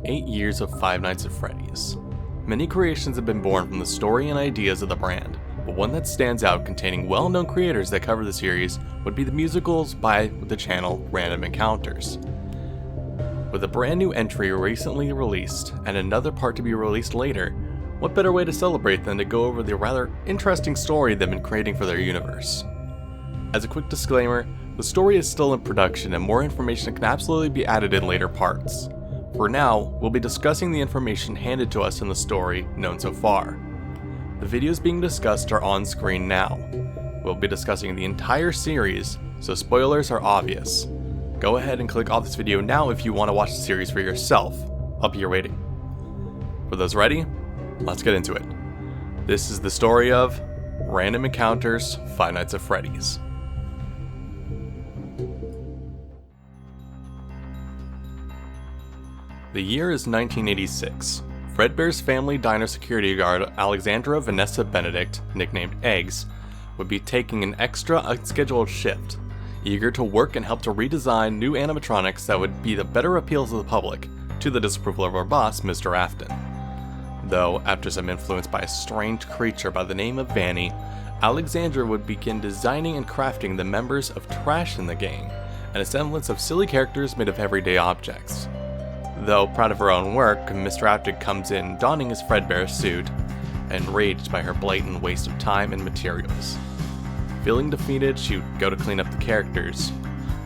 8 years of Five Nights at Freddy's. Many creations have been born from the story and ideas of the brand, but one that stands out containing well-known creators that cover the series would be the musicals by the channel Random Encounters. With a brand new entry recently released and another part to be released later, what better way to celebrate than to go over the rather interesting story they've been creating for their universe. As a quick disclaimer, the story is still in production and more information can absolutely be added in later parts. For now, we'll be discussing the information handed to us in the story known so far. The videos being discussed are on screen now. We'll be discussing the entire series, so spoilers are obvious. Go ahead and click off this video now if you want to watch the series for yourself. I'll be here waiting. For those ready, let's get into it. This is the story of Random Encounters, Five Nights at Freddy's. The year is 1986. Fredbear's family diner security guard Alexandra Vanessa Benedict, nicknamed Eggs, would be taking an extra unscheduled shift, eager to work and help to redesign new animatronics that would be the better appeals of the public, to the disapproval of her boss, Mr. Afton. Though, after some influence by a strange creature by the name of Vanny, Alexandra would begin designing and crafting the members of Trash in the gang, and a semblance of silly characters made of everyday objects. Though proud of her own work, Mr. Afton comes in donning his Fredbear suit, enraged by her blatant waste of time and materials. Feeling defeated, she would go to clean up the characters,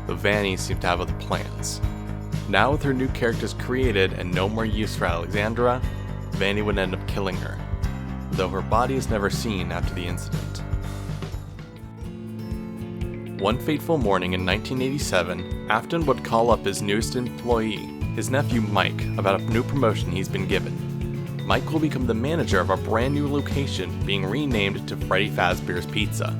though Vanny seemed to have other plans. Now with her new characters created and no more use for Alexandra, Vanny would end up killing her, though her body is never seen after the incident. One fateful morning in 1987, Afton would call up his newest employee, his nephew Mike, about a new promotion he's been given. Mike will become the manager of a brand new location being renamed to Freddy Fazbear's Pizza.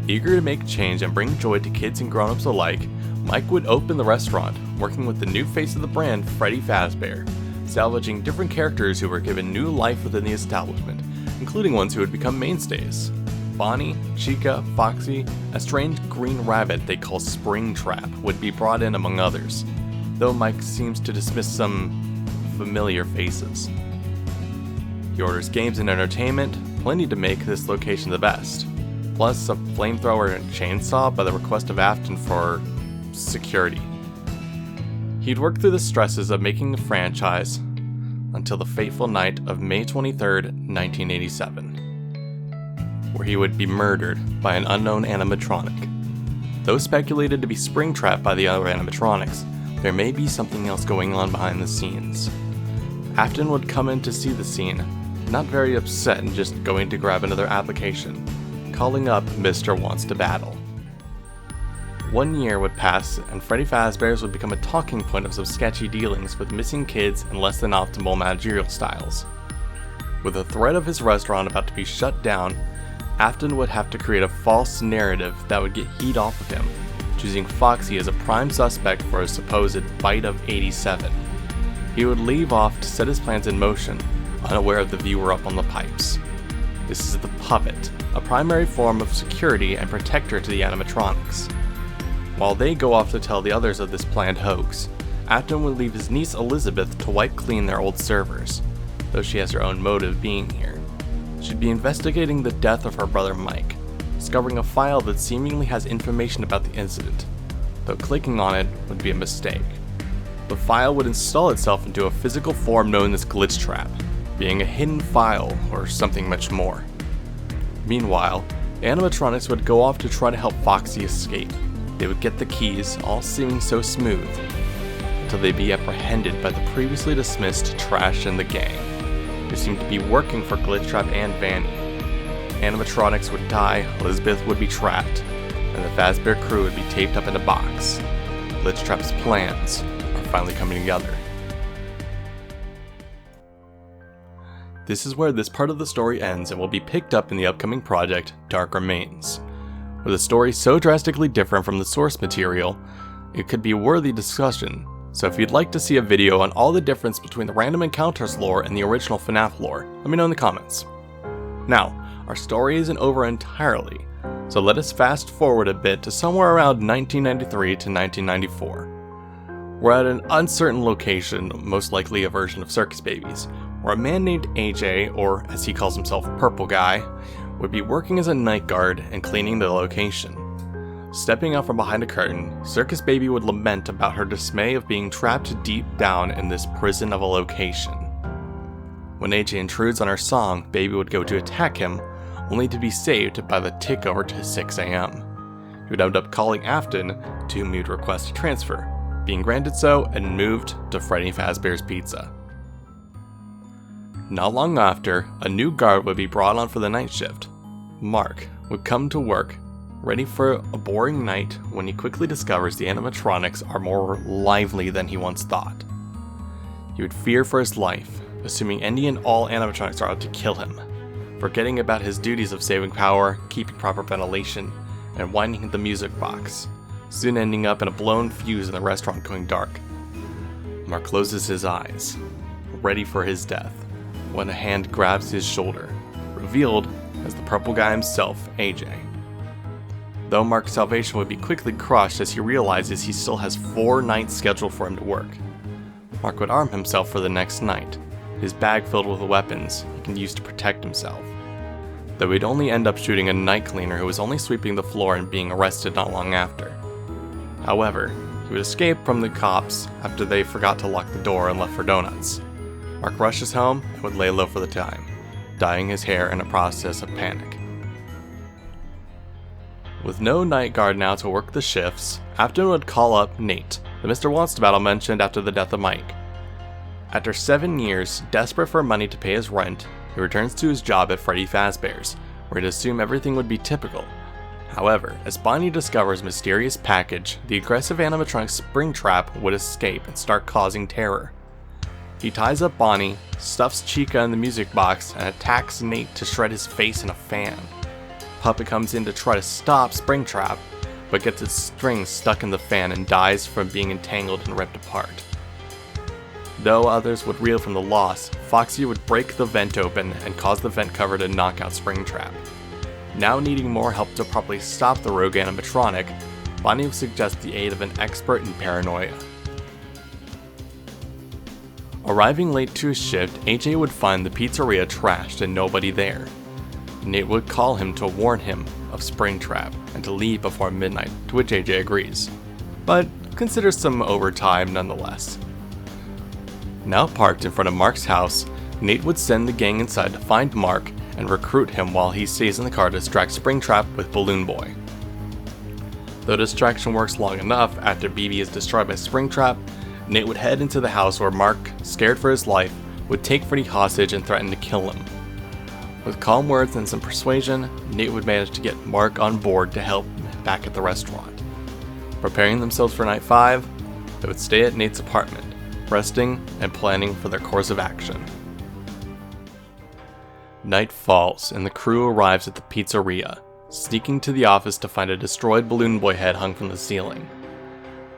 Eager to make change and bring joy to kids and grown-ups alike, Mike would open the restaurant, working with the new face of the brand, Freddy Fazbear, salvaging different characters who were given new life within the establishment, including ones who would become mainstays. Bonnie, Chica, Foxy, a strange green rabbit they call Springtrap would be brought in among others, though Mike seems to dismiss some familiar faces. He orders games and entertainment, plenty to make this location the best, plus a flamethrower and chainsaw by the request of Afton for security. He'd work through the stresses of making a franchise until the fateful night of May 23rd, 1987, where he would be murdered by an unknown animatronic. Though speculated to be Springtrap by the other animatronics, there may be something else going on behind the scenes. Afton would come in to see the scene, not very upset and just going to grab another application, calling up Mr. Wants to Battle. 1 year would pass and Freddy Fazbear's would become a talking point of some sketchy dealings with missing kids and less than optimal managerial styles. With the threat of his restaurant about to be shut down, Afton would have to create a false narrative that would get heat off of him, choosing Foxy as a prime suspect for his supposed bite of 87. He would leave off to set his plans in motion, unaware of the viewer up on the pipes. This is the puppet, a primary form of security and protector to the animatronics. While they go off to tell the others of this planned hoax, Afton would leave his niece Elizabeth to wipe clean their old servers, though she has her own motive being here. She'd be investigating the death of her brother Mike, discovering a file that seemingly has information about the incident, though clicking on it would be a mistake. The file would install itself into a physical form known as Glitchtrap, being a hidden file or something much more. Meanwhile, the animatronics would go off to try to help Foxy escape. They would get the keys, all seeming so smooth, until they'd be apprehended by the previously dismissed Trash in the gang, who seemed to be working for Glitchtrap and Vanny. Animatronics would die, Elizabeth would be trapped, and the Fazbear crew would be taped up in a box. Glitchtrap's plans are finally coming together. This is where this part of the story ends and will be picked up in the upcoming project, Dark Remains. With a story so drastically different from the source material, it could be a worthy discussion, so if you'd like to see a video on all the difference between the Random Encounters lore and the original FNAF lore, let me know in the comments. Now, our story isn't over entirely, so let us fast forward a bit to somewhere around 1993 to 1994. We're at an uncertain location, most likely a version of Circus Babies, where a man named AJ, or as he calls himself, Purple Guy, would be working as a night guard and cleaning the location. Stepping out from behind a curtain, Circus Baby would lament about her dismay of being trapped deep down in this prison of a location. When AJ intrudes on her song, Baby would go to attack him, only to be saved by the tick over to 6 a.m. He would end up calling Afton, to whom he would request a transfer, being granted so and moved to Freddy Fazbear's Pizza. Not long after, a new guard would be brought on for the night shift. Mark would come to work, ready for a boring night, when he quickly discovers the animatronics are more lively than he once thought. He would fear for his life, assuming any and all animatronics are out to kill him, forgetting about his duties of saving power, keeping proper ventilation, and winding the music box, soon ending up in a blown fuse in the restaurant going dark. Mark closes his eyes, ready for his death, when a hand grabs his shoulder, revealed as the Purple Guy himself, AJ. Though Mark's salvation would be quickly crushed as he realizes he still has 4 nights scheduled for him to work. Mark would arm himself for the next night, his bag filled with weapons he can use to protect himself. Though he'd only end up shooting a night cleaner who was only sweeping the floor and being arrested not long after. However, he would escape from the cops after they forgot to lock the door and left for donuts. Mark rushes home and would lay low for the time, dyeing his hair in a process of panic. With no night guard now to work the shifts, Afton would call up Nate, the Mr. Wants to Battle mentioned after the death of Mike. After 7 years, desperate for money to pay his rent, he returns to his job at Freddy Fazbear's, where he'd assume everything would be typical. However, as Bonnie discovers a mysterious package, the aggressive animatronic Springtrap would escape and start causing terror. He ties up Bonnie, stuffs Chica in the music box, and attacks Nate to shred his face in a fan. Puppet comes in to try to stop Springtrap, but gets its strings stuck in the fan and dies from being entangled and ripped apart. Though others would reel from the loss, Foxy would break the vent open and cause the vent cover to knock out Springtrap. Now needing more help to properly stop the rogue animatronic, Bonnie would suggest the aid of an expert in paranoia. Arriving late to his shift, AJ would find the pizzeria trashed and nobody there. Nate would call him to warn him of Springtrap and to leave before midnight, to which AJ agrees, but considers some overtime nonetheless. Now parked in front of Mark's house, Nate would send the gang inside to find Mark and recruit him while he stays in the car to distract Springtrap with Balloon Boy. Though distraction works long enough, after BB is destroyed by Springtrap, Nate would head into the house where Mark, scared for his life, would take Freddy hostage and threaten to kill him. With calm words and some persuasion, Nate would manage to get Mark on board to help back at the restaurant. Preparing themselves for night 5, they would stay at Nate's apartment, resting and planning for their course of action. Night falls and the crew arrives at the pizzeria, sneaking to the office to find a destroyed Balloon Boy head hung from the ceiling.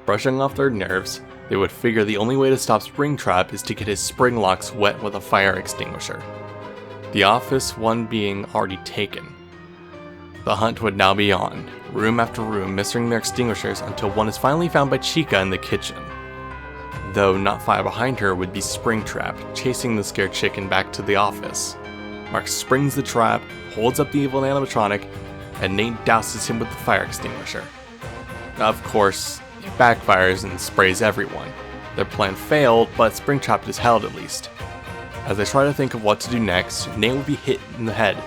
Brushing off their nerves, they would figure the only way to stop Springtrap is to get his spring locks wet with a fire extinguisher. The office one being already taken. The hunt would now be on, room after room missing their extinguishers until one is finally found by Chica in the kitchen. Though not far behind her would be Springtrap, chasing the scared chicken back to the office. Mark springs the trap, holds up the evil animatronic, and Nate douses him with the fire extinguisher. Of course, it backfires and sprays everyone. Their plan failed, but Springtrap is held at least. As they try to think of what to do next, Nate would be hit in the head.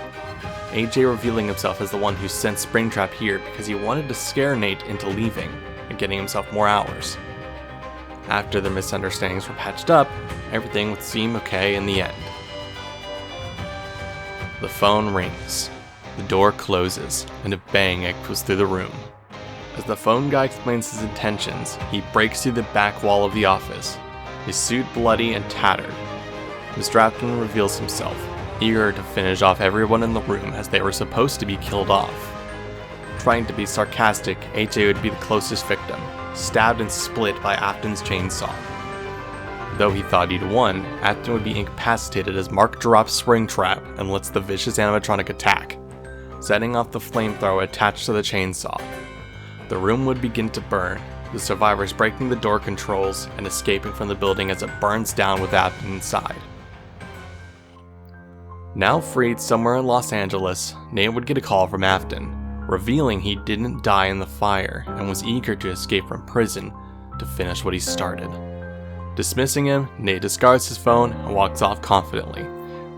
AJ revealing himself as the one who sent Springtrap here because he wanted to scare Nate into leaving and getting himself more hours. After their misunderstandings were patched up, everything would seem okay in the end. The phone rings, the door closes, and a bang echoes through the room. As the phone guy explains his intentions, he breaks through the back wall of the office, his suit bloody and tattered. Mr. Afton reveals himself, eager to finish off everyone in the room as they were supposed to be killed off. Trying to be sarcastic, AJ would be the closest victim, stabbed and split by Afton's chainsaw. Though he thought he'd won, Afton would be incapacitated as Mark drops Springtrap and lets the vicious animatronic attack, setting off the flamethrower attached to the chainsaw. The room would begin to burn, the survivors breaking the door controls and escaping from the building as it burns down with Afton inside. Now freed somewhere in Los Angeles, Nate would get a call from Afton, revealing he didn't die in the fire and was eager to escape from prison to finish what he started. Dismissing him, Nate discards his phone and walks off confidently.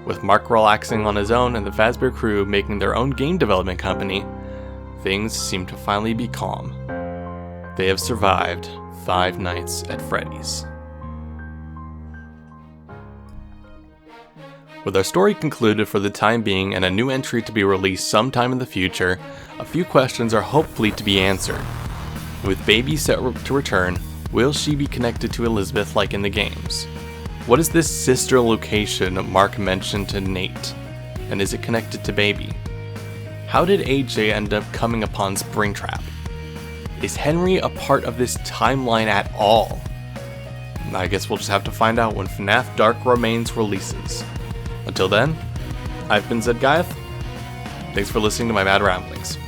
With Mark relaxing on his own and the Fazbear crew making their own game development company, things seem to finally be calm. They have survived 5 nights at Freddy's. With our story concluded for the time being and a new entry to be released sometime in the future, a few questions are hopefully to be answered. With Baby set to return, will she be connected to Elizabeth like in the games? What is this sister location Mark mentioned to Nate? And is it connected to Baby? How did AJ end up coming upon Springtrap? Is Henry a part of this timeline at all? I guess we'll just have to find out when FNAF Dark Remains releases. Until then, I've been Zed Gaiath. Thanks for listening to my mad ramblings.